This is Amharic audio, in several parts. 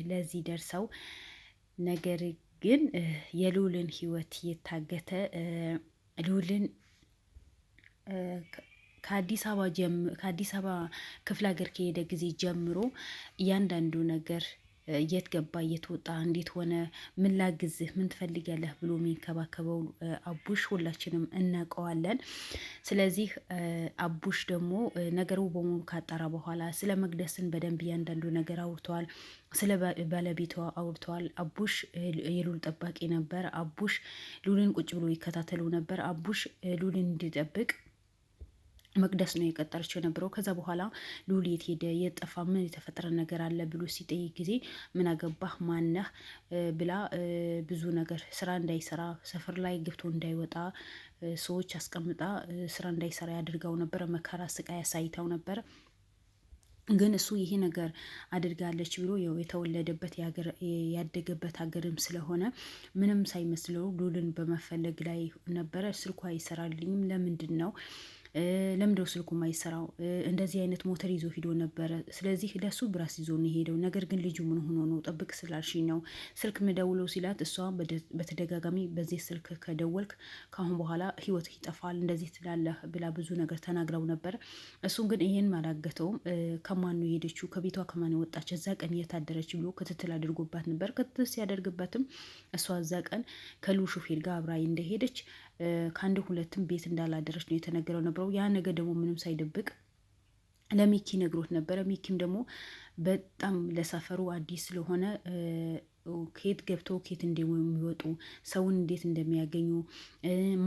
ለዚህ ደርሰው ነገር ግን የልዑልን ህይወት የታገተ ልዑልን ከአዲስ አበባ ክፍለ ሀገር ከሄደ ጊዜ ጀምሮ እያንዳንዱ ነገር የት ገባ፣ የት ወጣ፣ እንዴት ሆነ፣ ምን ላግዝህ፣ ምን ትፈልጋለህ ብሎ የሚንከባከበው አቡሽ ሁላችንም እናውቀዋለን። ስለዚህ አቡሽ ደግሞ ነገሩ በሙሉ ካጣራ በኋላ ስለ መቅደስን በደንብ እያንዳንዱ ነገር አውርተዋል። ስለ ባለቤቷ አውርተዋል። አቡሽ የልዑል ጠባቂ ነበር። አቡሽ ልዑልን ቁጭ ብሎ ይከታተሉ ነበር። አቡሽ ልዑልን እንዲጠብቅ መቅደስ ነው የቀጠረችው የነበረው። ከዛ በኋላ ልዑል የት ሄደ፣ የት ጠፋ፣ ምን የተፈጠረ ነገር አለ ብሎ ሲጠይቅ ጊዜ ምን አገባህ፣ ማነህ ብላ ብዙ ነገር ስራ እንዳይሰራ ሰፈር ላይ ገብቶ እንዳይወጣ ሰዎች አስቀምጣ ስራ እንዳይሰራ ያድርገው ነበረ። መከራ ስቃይ ያሳይተው ነበረ። ግን እሱ ይሄ ነገር አድርጋለች ብሎ የተወለደበት ያደገበት ሀገርም ስለሆነ ምንም ሳይመስለው ልዑልን በመፈለግ ላይ ነበረ። ስልኳ አይሰራልኝም፣ ለምንድን ነው ለምንድነው ስልኩ ማይሰራው? እንደዚህ አይነት ሞተር ይዞ ሂዶ ነበረ። ስለዚህ ለሱ ብራስ ይዞ ነው ሄደው። ነገር ግን ልጁ ምን ሆኖ ነው? ጠብቅ ስላልሽኝ ነው ስልክ ምደውለው ሲላት፣ እሷ በተደጋጋሚ በዚህ ስልክ ከደወልክ ካሁን በኋላ ህይወት ይጠፋል እንደዚህ ትላለህ ብላ ብዙ ነገር ተናግረው ነበር። እሱን ግን ይሄን አላገተውም። ከማን ነው የሄደችው? ከቤቷ ከማን ወጣች? እዛ ቀን የታደረች ብሎ ክትትል አድርጎባት ነበር። ክትትል ሲያደርግበትም እሷ እዛ ቀን ከልዑል ሹፌር ጋር አብራ እንደሄደች ከአንድ ሁለትም ቤት እንዳላደረች ነው የተነገረው ነበረው። ያ ነገር ደግሞ ምንም ሳይደብቅ ለሚኪ ነግሮት ነበረ። ሚኪም ደግሞ በጣም ለሰፈሩ አዲስ ስለሆነ ከየት ገብተው ከየት እንደሚወጡ ሰውን እንዴት እንደሚያገኙ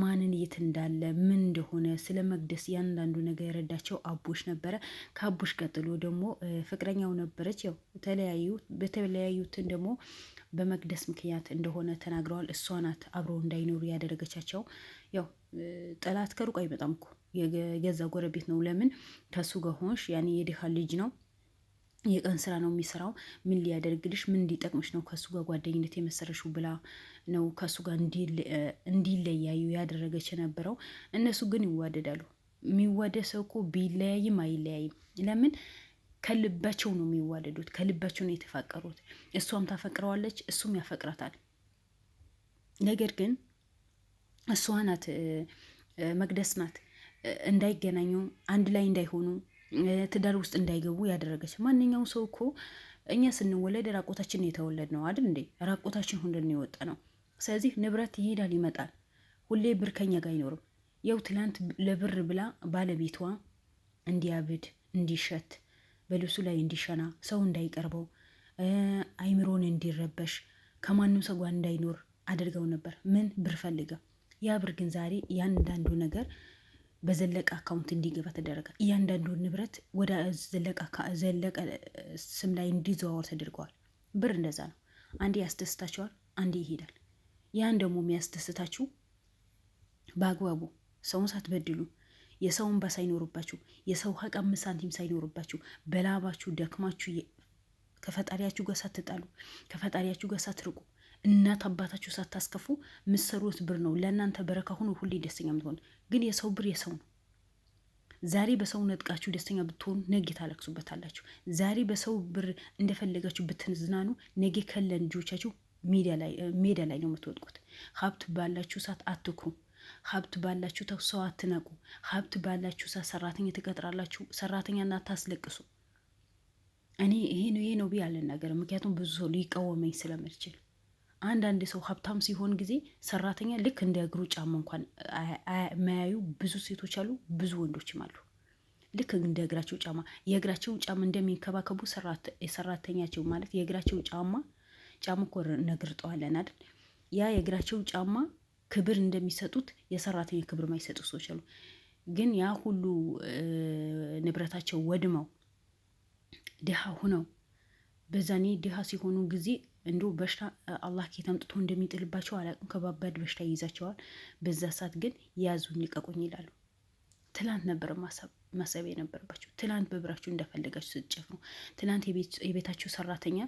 ማንን የት እንዳለ ምን እንደሆነ ስለ መቅደስ ያንዳንዱ ነገር የረዳቸው አቡሽ ነበረ። ከአቡሽ ቀጥሎ ደግሞ ፍቅረኛው ነበረች። ያው በተለያዩትን ደግሞ በመቅደስ ምክንያት እንደሆነ ተናግረዋል። እሷ ናት አብረው እንዳይኖሩ ያደረገቻቸው። ያው ጠላት ከሩቅ አይመጣም እኮ የገዛ ጎረቤት ነው። ለምን ከሱ ጋር ሆንሽ? ያኔ የድሃ ልጅ ነው፣ የቀን ስራ ነው የሚሰራው። ምን ሊያደርግልሽ፣ ምን እንዲጠቅምሽ ነው ከሱ ጋር ጓደኝነት የመሰረሽው ብላ ነው ከሱ ጋር እንዲለያዩ ያደረገች የነበረው። እነሱ ግን ይዋደዳሉ። የሚዋደድ ሰው እኮ ቢለያይም አይለያይም። ለምን ከልባቸው ነው የሚዋደዱት፣ ከልባቸው ነው የተፋቀሩት። እሷም ታፈቅረዋለች፣ እሱም ያፈቅራታል። ነገር ግን እሷ ናት መቅደስ ናት እንዳይገናኙ አንድ ላይ እንዳይሆኑ ትዳር ውስጥ እንዳይገቡ ያደረገች። ማንኛውም ሰው እኮ እኛ ስንወለድ ራቆታችን የተወለድ ነው አይደል እንዴ? ራቆታችን ሁንድን የወጣ ነው። ስለዚህ ንብረት ይሄዳል ይመጣል። ሁሌ ብር ከኛ ጋር አይኖርም። ያው ትላንት ለብር ብላ ባለቤቷ እንዲያብድ እንዲሸት በልብሱ ላይ እንዲሸና ሰው እንዳይቀርበው አይምሮን እንዲረበሽ ከማንም ሰው ጋር እንዳይኖር አድርገው ነበር። ምን ብር ፈልጋ። ያ ብር ግን ዛሬ እያንዳንዱ ነገር በዘለቀ አካውንት እንዲገባ ተደረገ። እያንዳንዱ ንብረት ወደ ዘለቀ ስም ላይ እንዲዘዋወር ተደርገዋል። ብር እንደዛ ነው። አንዴ ያስደስታቸዋል፣ አንዴ ይሄዳል። ያን ደግሞ የሚያስደስታችሁ በአግባቡ ሰውን ሳትበድሉ የሰውን እንባ ሳይኖርባችሁ የሰው ሀቅ 5 ሳንቲም ሳይኖርባችሁ በላባችሁ ደክማችሁ ከፈጣሪያችሁ ጋር ሳትጣሉ ከፈጣሪያችሁ ጋር ሳትርቁ እናት አባታችሁ ሳታስከፉ ምሰሩት ብር ነው ለእናንተ በረካ ሆኖ ሁሌ ደስተኛ የምትሆን። ግን የሰው ብር የሰው ነው። ዛሬ በሰው ነጥቃችሁ ደስተኛ ብትሆኑ ነገ ታለቅሱበታላችሁ። ዛሬ በሰው ብር እንደፈለጋችሁ ብትዝናኑ ነገ ከለ ልጆቻችሁ ሜዳ ላይ ነው የምትወድቁት። ሀብት ባላችሁ ሰዓት አትኩሩ። ሀብት ባላችሁ ሰው አትነቁ። ሀብት ባላችሁ ሰዓት ሰራተኛ ትቀጥራላችሁ። ሰራተኛና ታስለቅሱ። እኔ ይሄ ነው ብዬ አልናገርም፣ ምክንያቱም ብዙ ሰው ሊቃወመኝ ስለምችል። አንዳንድ ሰው ሀብታም ሲሆን ጊዜ ሰራተኛ ልክ እንደ እግሩ ጫማ እንኳን የማያዩ ብዙ ሴቶች አሉ፣ ብዙ ወንዶችም አሉ። ልክ እንደ እግራቸው ጫማ የእግራቸውን ጫማ እንደሚንከባከቡ የሰራተኛቸው ማለት የእግራቸው ጫማ እኮ ነግርጠዋለን አይደል? ያ የእግራቸው ጫማ ክብር እንደሚሰጡት የሰራተኛ ክብር ማይሰጡ ሰዎች አሉ። ግን ያ ሁሉ ንብረታቸው ወድመው ድሃ ሁነው በዛኔ ድሃ ሲሆኑ ጊዜ እንዶ በሽታ አላህ ከየት አምጥቶ እንደሚጥልባቸው አላውቅም። ከባባድ በሽታ ይይዛቸዋል። በዛ ሰዓት ግን ያዙኝ ልቀቁኝ ይላሉ። ትላንት ነበር ማሰብ የነበረባቸው። ትላንት በብራችሁ እንደፈለጋችሁ ስትጨፍሩ፣ ትላንት የቤታችሁ ሰራተኛ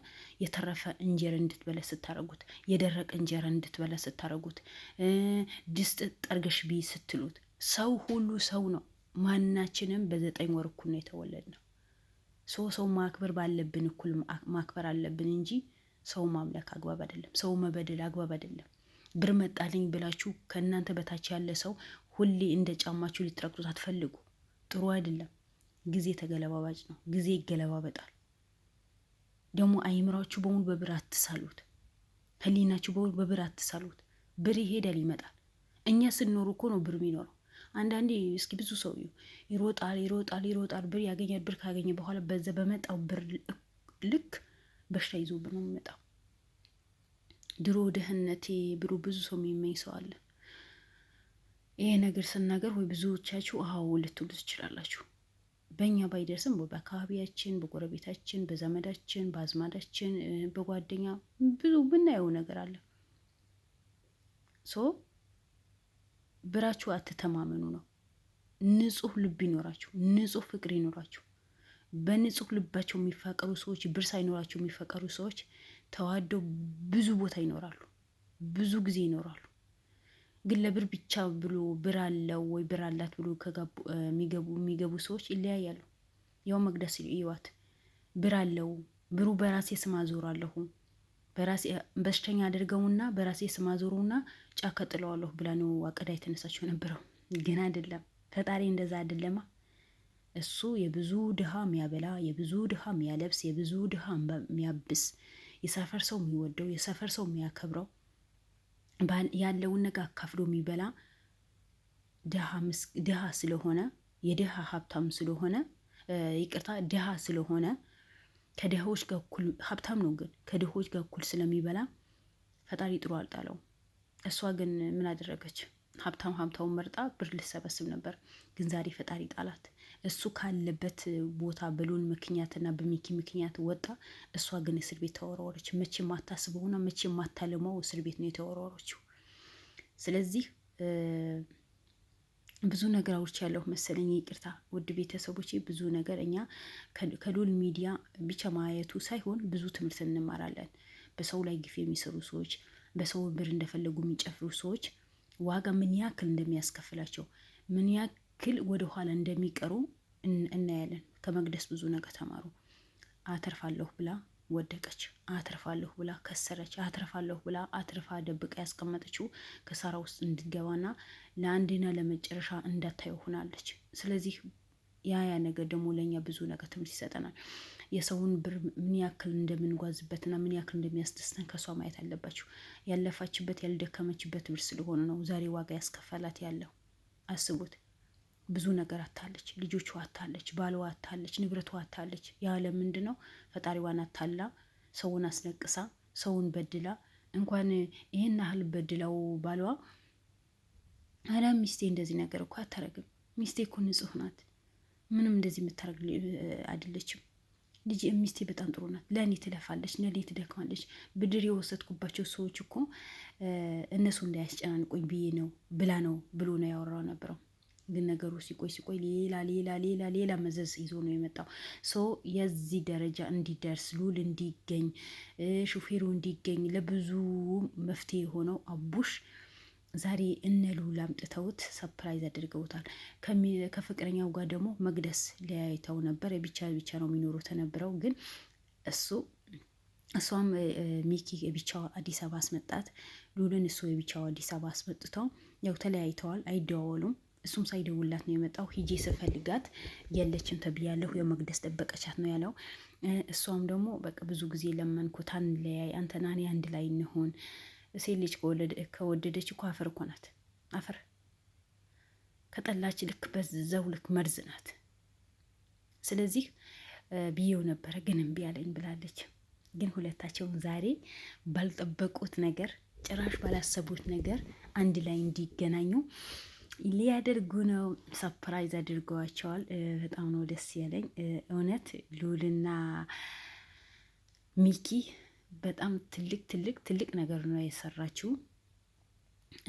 የተረፈ እንጀራ እንድትበለ ስታረጉት፣ የደረቀ እንጀራ እንድትበለ ስታረጉት፣ ድስት ጠርገሽ ቢ ስትሉት፣ ሰው ሁሉ ሰው ነው። ማናችንም በ9 ወር እኩል ነው የተወለድ ነው። ሰው ማክበር ባለብን እኩል ማክበር አለብን እንጂ ሰው ማምለክ አግባብ አይደለም። ሰው መበደል አግባብ አይደለም። ብር መጣልኝ ብላችሁ ከእናንተ በታች ያለ ሰው ሁሌ እንደ ጫማችሁ ልትረግጡት አትፈልጉ። ጥሩ አይደለም። ጊዜ ተገለባባጭ ነው። ጊዜ ይገለባበጣል። ደግሞ አይምራችሁ በሙሉ በብር አትሳሉት። ህሊናችሁ በሙሉ በብር አትሳሉት። ብር ይሄዳል ይመጣል። እኛ ስንኖሩ እኮ ነው ብር የሚኖረው። አንዳንዴ እስኪ ብዙ ሰው ይሮጣል፣ ብር ያገኛል። ብር ካገኘ በኋላ በዛ በመጣው ብር ልክ በሽታ ይዞብን ነው የሚመጣው። ድሮ ድህነቴ ብሎ ብዙ ሰው የሚመኝ ሰው አለ። ይሄ ነገር ስናገር ወይ ብዙዎቻችሁ አዎ ልትሉ ትችላላችሁ። በእኛ ባይደርስም በአካባቢያችን፣ በጎረቤታችን፣ በዘመዳችን፣ በአዝማዳችን፣ በጓደኛ ብዙ ብናየው ነገር አለ። ሶ ብራችሁ አትተማመኑ ነው። ንጹህ ልብ ይኖራችሁ፣ ንጹህ ፍቅር ይኖራችሁ። በንጹህ ልባቸው የሚፋቀሩ ሰዎች፣ ብር ሳይኖራቸው የሚፈቀሩ ሰዎች ተዋደው ብዙ ቦታ ይኖራሉ፣ ብዙ ጊዜ ይኖራሉ። ግን ለብር ብቻ ብሎ ብር አለው ወይ ብር አላት ብሎ የሚገቡ ሰዎች ይለያያሉ። ያው መቅደስ ይዋት ብር አለው ብሩ በራሴ ስም አዞራለሁ በራሴ በሽተኛ አድርገውና በራሴ ስም አዞረውና ጫካ ጥለዋለሁ ብላ ነው አቀዳ የተነሳቸው ነበረው። ግን አይደለም፣ ፈጣሪ እንደዛ አይደለማ። እሱ የብዙ ድሃ የሚያበላ፣ የብዙ ድሃ የሚያለብስ፣ የብዙ ድሃ የሚያብስ፣ የሰፈር ሰው የሚወደው፣ የሰፈር ሰው የሚያከብረው፣ ያለውን ነገር አካፍሎ የሚበላ ድሃ ስለሆነ የድሃ ሀብታም ስለሆነ ይቅርታ ድሃ ስለሆነ ከድሆች ጋር እኩል ሀብታም ነው፣ ግን ከድሆች ጋር እኩል ስለሚበላ ፈጣሪ ጥሩ አልጣለው። እሷ ግን ምን አደረገች? ሀብታውን መርጣ ብር ልሰበስብ ነበር። ግን ዛሬ ፈጣሪ ጣላት። እሱ ካለበት ቦታ በሎን ምክንያትና በሚኪ ምክንያት ወጣ። እሷ ግን እስር ቤት ተወረወረች። መቼ የማታስበውና መቼ የማታልመው እስር ቤት ነው የተወረወረችው። ስለዚህ ብዙ ነገሮች ያለው መሰለኝ። ይቅርታ ውድ ቤተሰቦች፣ ብዙ ነገር እኛ ከሉል ሚዲያ ብቻ ማየቱ ሳይሆን ብዙ ትምህርት እንማራለን። በሰው ላይ ግፍ የሚሰሩ ሰዎች፣ በሰው ብር እንደፈለጉ የሚጨፍሩ ሰዎች ዋጋ ምን ያክል እንደሚያስከፍላቸው፣ ምን ያክል ወደኋላ እንደሚቀሩ እናያለን። ከመቅደስ ብዙ ነገር ተማሩ። አተርፋለሁ ብላ ወደቀች፣ አትርፋለሁ ብላ ከሰረች፣ አትርፋለሁ ብላ አትርፋ ደብቃ ያስቀመጠችው ከሳራ ውስጥ እንድትገባና ለአንድና ለመጨረሻ እንዳታየው ሆናለች። ስለዚህ ያ ነገር ደግሞ ለእኛ ብዙ ነገር ትምህርት ይሰጠናል። የሰውን ብር ምን ያክል እንደምንጓዝበትና ምን ያክል እንደሚያስደስተን ከሷ ማየት አለባችሁ። ያለፋችበት ያልደከመችበት ብር ስለሆነ ነው ዛሬ ዋጋ ያስከፈላት ያለው። አስቡት። ብዙ ነገር አታለች፣ ልጆቿ አታለች፣ ባልዋ አታለች፣ ንብረቷ አታለች። ያለ ምንድን ነው? ፈጣሪዋን አታላ፣ ሰውን አስነቅሳ፣ ሰውን በድላ። እንኳን ይህን ያህል በድላው ባልዋ አላ ሚስቴ እንደዚህ ነገር እኮ አታረግም፣ ሚስቴ እኮ ንጹህ ናት፣ ምንም እንደዚህ የምታረግ አይደለችም፣ ልጅ ሚስቴ በጣም ጥሩ ናት፣ ለእኔ ትለፋለች፣ ለእኔ ትደክማለች። ብድር የወሰድኩባቸው ሰዎች እኮ እነሱ እንዳያስጨናንቆኝ ብዬ ነው ብላ ነው ብሎ ነው ያወራው ነበረው። ግን ነገሩ ሲቆይ ሌላ መዘዝ ይዞ ነው የመጣው። ሰው የዚህ ደረጃ እንዲደርስ ሉል እንዲገኝ ሹፌሩ እንዲገኝ ለብዙ መፍትሄ የሆነው አቡሽ ዛሬ እነ ሉል አምጥተውት ሰፕራይዝ አድርገውታል። ከፍቅረኛው ጋር ደግሞ መቅደስ ለያይተው ነበር። ብቻ ነው የሚኖሩት የነበረው። ግን እሷም ሚኪ የብቻው አዲስ አበባ አስመጣት፣ ሉልን እሱ የብቻው አዲስ አበባ አስመጥተው ያው ተለያይተዋል፣ አይደዋወሉም። እሱም ሳይደውላት ነው የመጣው። ሂጄ ስፈልጋት የለችም ተብያለሁ፣ የመቅደስ ደበቀቻት ነው ያለው። እሷም ደግሞ በቃ ብዙ ጊዜ ለመንኩት፣ አንለያይ፣ አንተና እኔ አንድ ላይ እንሆን። ሴት ልጅ ከወደደች እኮ አፈር እኮ ናት። አፈር ከጠላች ልክ በዛው ልክ መርዝ ናት። ስለዚህ ብዬው ነበረ ግን እምቢ አለኝ ብላለች። ግን ሁለታቸውን ዛሬ ባልጠበቁት ነገር፣ ጭራሽ ባላሰቡት ነገር አንድ ላይ እንዲገናኙ ሊያደርጉ ነው። ሰፕራይዝ አድርገዋቸዋል። በጣም ነው ደስ ያለኝ እውነት። ሉልና ሚኪ በጣም ትልቅ ነገር ነው የሰራችው።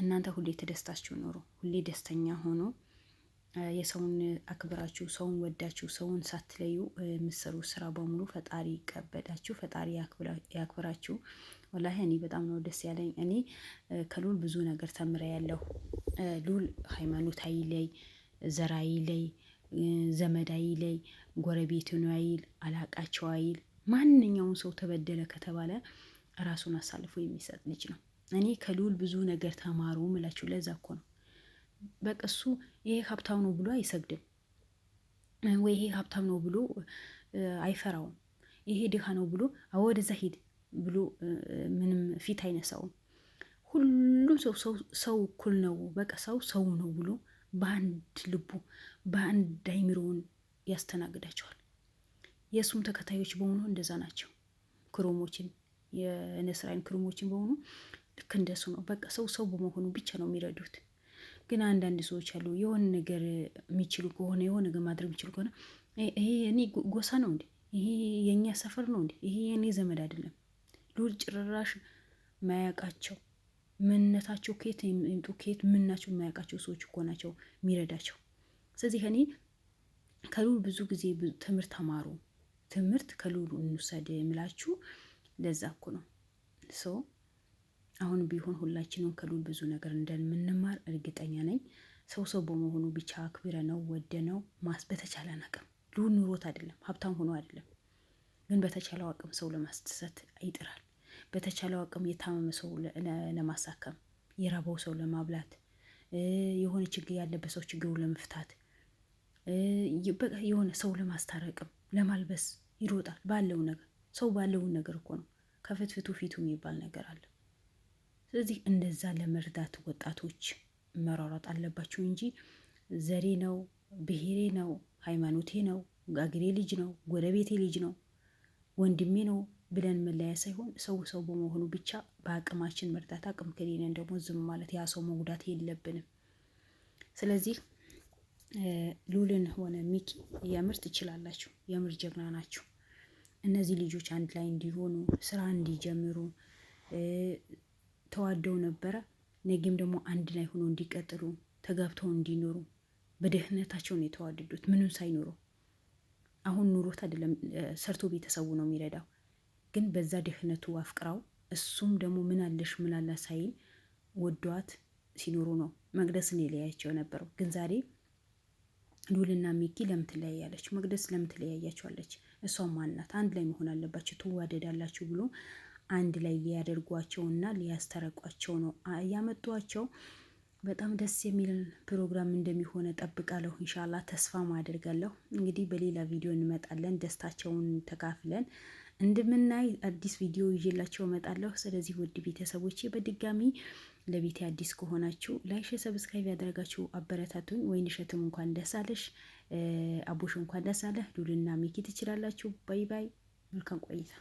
እናንተ ሁሌ ተደስታችሁ ኖሩ፣ ሁሌ ደስተኛ ሆኖ የሰውን አክብራችሁ፣ ሰውን ወዳችሁ፣ ሰውን ሳትለዩ የምትሰሩ ስራ በሙሉ ፈጣሪ ይቀበዳችሁ፣ ፈጣሪ ያክብራችሁ። ወላሂ እኔ በጣም ነው ደስ ያለኝ። እኔ ከሉል ብዙ ነገር ተምሬያለሁ። ሉል ሃይማኖት አይለይ፣ ዘር አይለይ፣ ዘመድ አይለይ፣ ጎረቤት ነው አይል፣ አላቃቸው አይል። ማንኛውም ሰው ተበደለ ከተባለ ራሱን አሳልፎ የሚሰጥ ልጅ ነው። እኔ ከልዑል ብዙ ነገር ተማሩ ምላችሁ ለዛ እኮ ነው። በቃ እሱ ይሄ ሀብታም ነው ብሎ አይሰግድም ወይ ይሄ ሀብታም ነው ብሎ አይፈራውም። ይሄ ድሃ ነው ብሎ ወደዛ ሂድ ብሎ ምንም ፊት አይነሳውም። ሁሉም ሰው እኩል ነው፣ በቃ ሰው ነው ብሎ በአንድ ልቡ በአንድ አይምሮውን ያስተናግዳቸዋል። የእሱም ተከታዮች በሆኑ እንደዛ ናቸው። ክሮሞችን የነስራይን ክሮሞችን በሆኑ ልክ እንደሱ ነው። በቃ ሰው በመሆኑ ብቻ ነው የሚረዱት። ግን አንዳንድ ሰዎች አሉ የሆነ ነገር የሚችሉ ከሆነ የሆነ ነገር ማድረግ የሚችሉ ከሆነ ይሄ እኔ ጎሳ ነው እንዴ? ይሄ የእኛ ሰፈር ነው እንዴ? ይሄ የእኔ ዘመድ አይደለም። ልዑል ጭራሽ ማያውቃቸው ምንነታቸው ከየት ይምጡ ከየት ምን ናቸው የማያውቃቸው ሰዎች እኮ ናቸው የሚረዳቸው። ስለዚህ እኔ ከልዑል ብዙ ጊዜ ትምህርት ተማሩ። ትምህርት ከልዑል እንውሰድ የምላችሁ ለዛ እኮ ነው። አሁን ቢሆን ሁላችንም ከልዑል ብዙ ነገር እንደምንማር እርግጠኛ ነኝ። ሰው በመሆኑ ብቻ አክብረ ነው ወደ ነው በተቻለን አቅም ልዑል ኑሮት አይደለም ሀብታም ሆኖ አይደለም፣ ግን በተቻለው አቅም ሰው ለማስደሰት ይጥራል። በተቻለው አቅም የታመመ ሰው ለማሳከም፣ የራበው ሰው ለማብላት፣ የሆነ ችግር ያለበት ሰው ችግሩ ለመፍታት፣ የሆነ ሰው ለማስታረቅም ለማልበስ ይሮጣል። ባለው ነገር ሰው ባለውን ነገር እኮ ነው ከፍትፍቱ ፊቱ የሚባል ነገር አለ። ስለዚህ እንደዛ ለመርዳት ወጣቶች መሯሯጥ አለባቸው እንጂ ዘሬ ነው፣ ብሔሬ ነው፣ ሃይማኖቴ ነው፣ አገሬ ልጅ ነው፣ ጎረቤቴ ልጅ ነው፣ ወንድሜ ነው ብለን መለያ ሳይሆን ሰው በመሆኑ ብቻ በአቅማችን መርዳት፣ አቅም ከሌለን ደግሞ ዝም ማለት፣ ያ ሰው መጉዳት የለብንም። ስለዚህ ልዑልን ሆነ ሚኪ የምር ትችላላችሁ፣ የምር ጀግና ናችሁ። እነዚህ ልጆች አንድ ላይ እንዲሆኑ ስራ እንዲጀምሩ ተዋደው ነበረ። ነገም ደግሞ አንድ ላይ ሆኖ እንዲቀጥሉ ተጋብተው እንዲኖሩ በድህነታቸው ነው የተዋደዱት፣ ምንም ሳይኖሩ። አሁን ኑሮት አይደለም ሰርቶ ቤተሰቡ ነው የሚረዳው፣ ግን በዛ ድህነቱ አፍቅራው እሱም ደግሞ ምን አለሽ ምን አላ ሳይል ወዷት ሲኖሩ ነው መቅደስን የለያቸው ነበረው። ግን ዛሬ ልዑልና ሚኪ ለምን ትለያያለች? መቅደስ ለምን ትለያያቸዋለች? እሷም ማናት? አንድ ላይ መሆን አለባቸው፣ ትዋደዳላችሁ ብሎ አንድ ላይ ሊያደርጓቸውና ሊያስተረቋቸው ነው ያመጧቸው። በጣም ደስ የሚል ፕሮግራም እንደሚሆነ ጠብቃለሁ። ኢንሻአላህ ተስፋ ማደርጋለሁ። እንግዲህ በሌላ ቪዲዮ እንመጣለን፣ ደስታቸውን ተካፍለን እንደምናይ አዲስ ቪዲዮ ይዤላቸው እመጣለሁ። ስለዚህ ውድ ቤተሰቦቼ በድጋሚ ለቤቴ አዲስ ከሆናችሁ ላይክ፣ ሰብስክራይብ ያደረጋችሁ አበረታቱኝ። ወይንሸትም እንኳን ደስ አለሽ፣ አቡሽ እንኳን ደስ አለህ። ልዑልና ሚኪ ትችላላችሁ። ባይ ባይ። መልካም ቆይታ